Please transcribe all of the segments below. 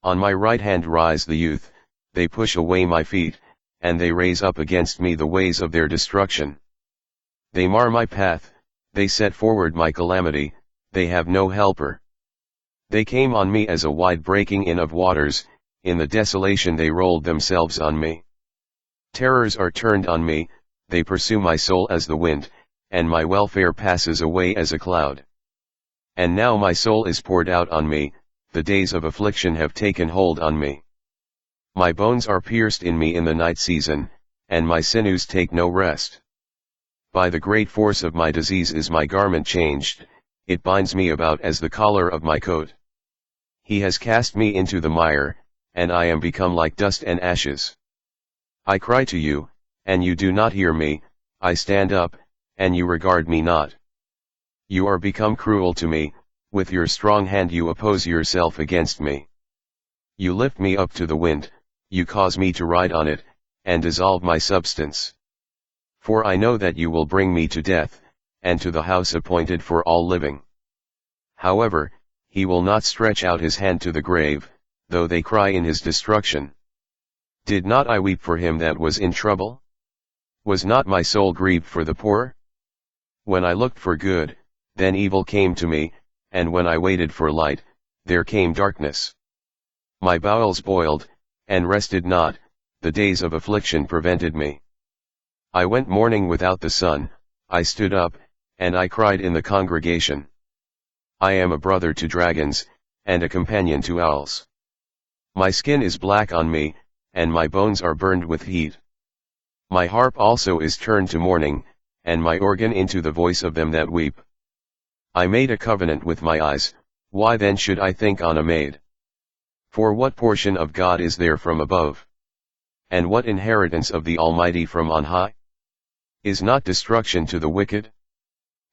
On my right hand rise the youth, they push away my feet, and they raise up against me the ways of their destruction. They mar my path, they set forward my calamity, they have no helper. They came on me as a wide breaking in of waters, in the desolation they rolled themselves on me. Terrors are turned on me, they pursue my soul as the wind, and my welfare passes away as a cloud. And now my soul is poured out on me, the days of affliction have taken hold on me. My bones are pierced in me in the night season, and my sinews take no rest. By the great force of my disease is my garment changed, it binds me about as the collar of my coat. He has cast me into the mire, and I am become like dust and ashes. I cry to you, and you do not hear me, I stand up, and you regard me not. You are become cruel to me, with your strong hand you oppose yourself against me. You lift me up to the wind, you cause me to ride on it, and dissolve my substance. For I know that you will bring me to death, and to the house appointed for all living. However, he will not stretch out his hand to the grave, though they cry in his destruction. Did not I weep for him that was in trouble? Was not my soul grieved for the poor? When I looked for good, then evil came to me, and when I waited for light, there came darkness. My bowels boiled, and rested not, the days of affliction prevented me. I went mourning without the sun, I stood up, and I cried in the congregation. I am a brother to dragons, and a companion to owls. My skin is black on me, and my bones are burned with heat. My harp also is turned to mourning, and my organ into the voice of them that weep. I made a covenant with my eyes, why then should I think on a maid? For what portion of God is there from above? And what inheritance of the Almighty from on high? Is not destruction to the wicked?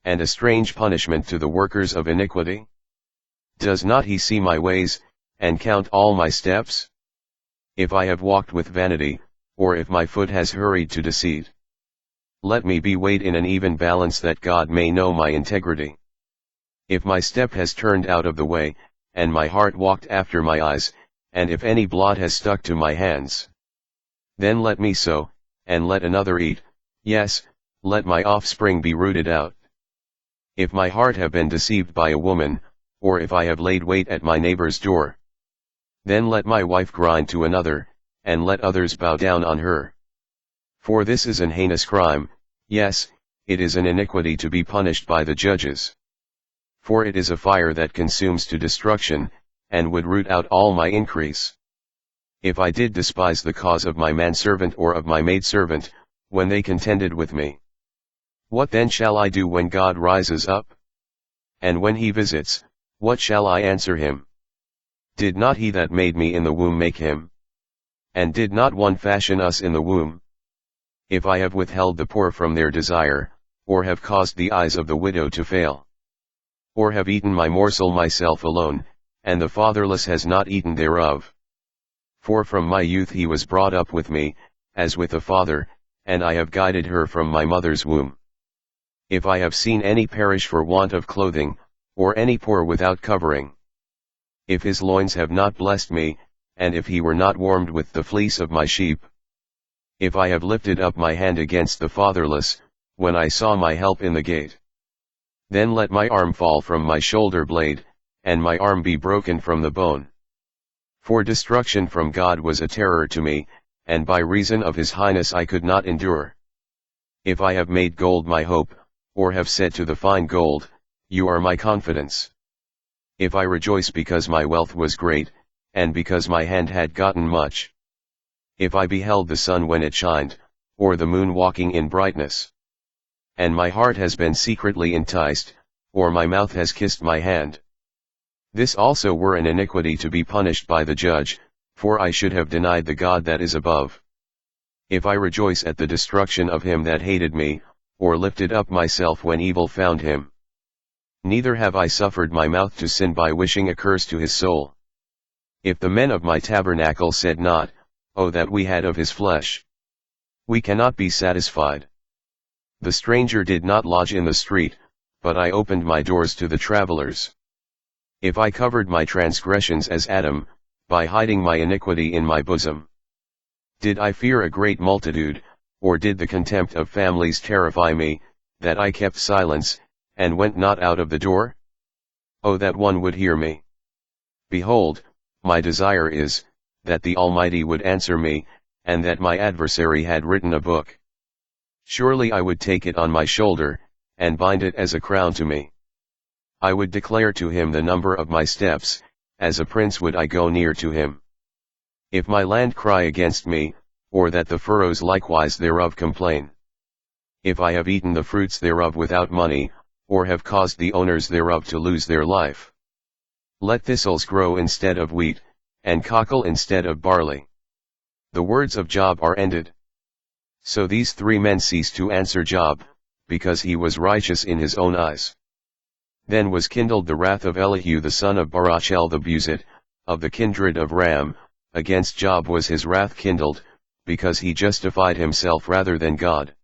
And a strange punishment to the workers of iniquity? Does not he see my ways, and count all my steps? If I have walked with vanity, or if my foot has hurried to deceit, let me be weighed in an even balance that God may know my integrity. If my step has turned out of the way, and my heart walked after my eyes, and if any blot has stuck to my hands, then let me sow, and let another eat, yes, let my offspring be rooted out. If my heart have been deceived by a woman, or if I have laid wait at my neighbor's door, then let my wife grind to another, and let others bow down on her. For this is an heinous crime, yes, it is an iniquity to be punished by the judges. For it is a fire that consumes to destruction, and would root out all my increase. If I did despise the cause of my manservant or of my maidservant, when they contended with me, what then shall I do when God rises up? And when he visits, what shall I answer him? Did not he that made me in the womb make him? And did not one fashion us in the womb? If I have withheld the poor from their desire, or have caused the eyes of the widow to fail, or have eaten my morsel myself alone, and the fatherless has not eaten thereof. For from my youth he was brought up with me, as with a father, and I have guided her from my mother's womb. If I have seen any perish for want of clothing, or any poor without covering, if his loins have not blessed me, and if he were not warmed with the fleece of my sheep, if I have lifted up my hand against the fatherless, when I saw my help in the gate, then let my arm fall from my shoulder blade, and my arm be broken from the bone. For destruction from God was a terror to me, and by reason of his highness I could not endure. If I have made gold my hope, or have said to the fine gold, you are my confidence. If I rejoice because my wealth was great, and because my hand had gotten much. If I beheld the sun when it shined, or the moon walking in brightness, and my heart has been secretly enticed, or my mouth has kissed my hand. This also were an iniquity to be punished by the judge, for I should have denied the God that is above. If I rejoice at the destruction of him that hated me, or lifted up myself when evil found him. Neither have I suffered my mouth to sin by wishing a curse to his soul. If the men of my tabernacle said not, oh that we had of his flesh, we cannot be satisfied. The stranger did not lodge in the street, but I opened my doors to the travelers. If I covered my transgressions as Adam, by hiding my iniquity in my bosom? Did I fear a great multitude, or did the contempt of families terrify me, that I kept silence, and went not out of the door? Oh, that one would hear me! Behold, my desire is, that the Almighty would answer me, and that my adversary had written a book. Surely I would take it on my shoulder, and bind it as a crown to me. I would declare to him the number of my steps, as a prince would I go near to him. If my land cry against me, or that the furrows likewise thereof complain. If I have eaten the fruits thereof without money, or have caused the owners thereof to lose their life. Let thistles grow instead of wheat, and cockle instead of barley. The words of Job are ended. So these three men ceased to answer Job, because he was righteous in his own eyes. Then was kindled the wrath of Elihu the son of Barachel the Buzite, of the kindred of Ram. Against Job was his wrath kindled, because he justified himself rather than God.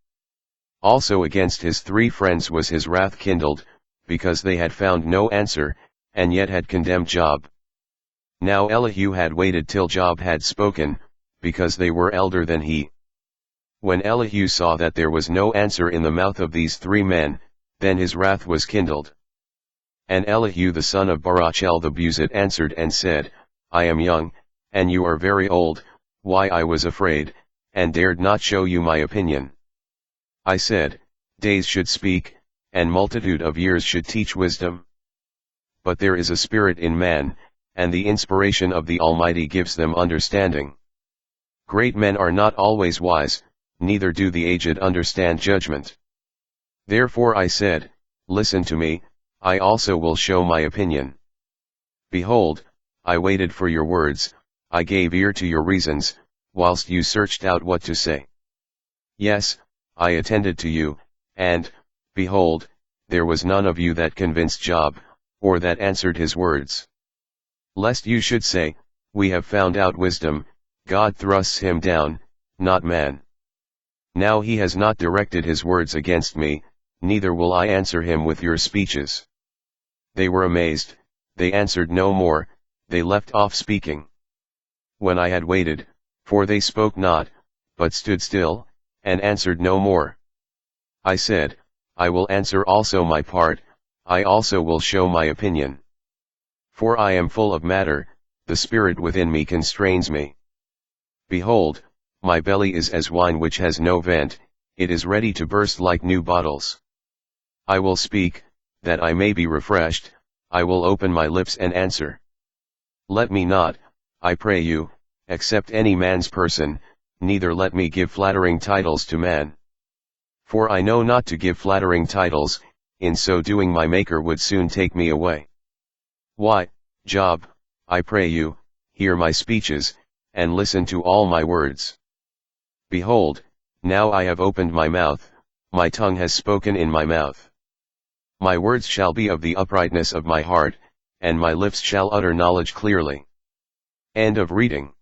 Also against his three friends was his wrath kindled, because they had found no answer, and yet had condemned Job. Now Elihu had waited till Job had spoken, because they were elder than he. When Elihu saw that there was no answer in the mouth of these three men, then his wrath was kindled. And Elihu the son of Barachel the Buzite answered and said, I am young, and you are very old. Why I was afraid, and dared not show you my opinion. I said, days should speak, and multitude of years should teach wisdom. But there is a spirit in man, and the inspiration of the Almighty gives them understanding. Great men are not always wise, neither do the aged understand judgment. Therefore I said, listen to me, I also will show my opinion. Behold, I waited for your words, I gave ear to your reasons, whilst you searched out what to say. Yes, I attended to you, and, behold, there was none of you that convinced Job, or that answered his words. Lest you should say, we have found out wisdom, God thrusts him down, not man. Now he has not directed his words against me, neither will I answer him with your speeches. They were amazed, they answered no more, they left off speaking. When I had waited, for they spoke not, but stood still, and answered no more. I said, I will answer also my part, I also will show my opinion. For I am full of matter, the spirit within me constrains me. Behold, my belly is as wine which has no vent, it is ready to burst like new bottles. I will speak, that I may be refreshed, I will open my lips and answer. Let me not, I pray you, accept any man's person, neither let me give flattering titles to man. For I know not to give flattering titles, in so doing my Maker would soon take me away. Why, Job, I pray you, hear my speeches, and listen to all my words. Behold, now I have opened my mouth, my tongue has spoken in my mouth. My words shall be of the uprightness of my heart, and my lips shall utter knowledge clearly. End of reading.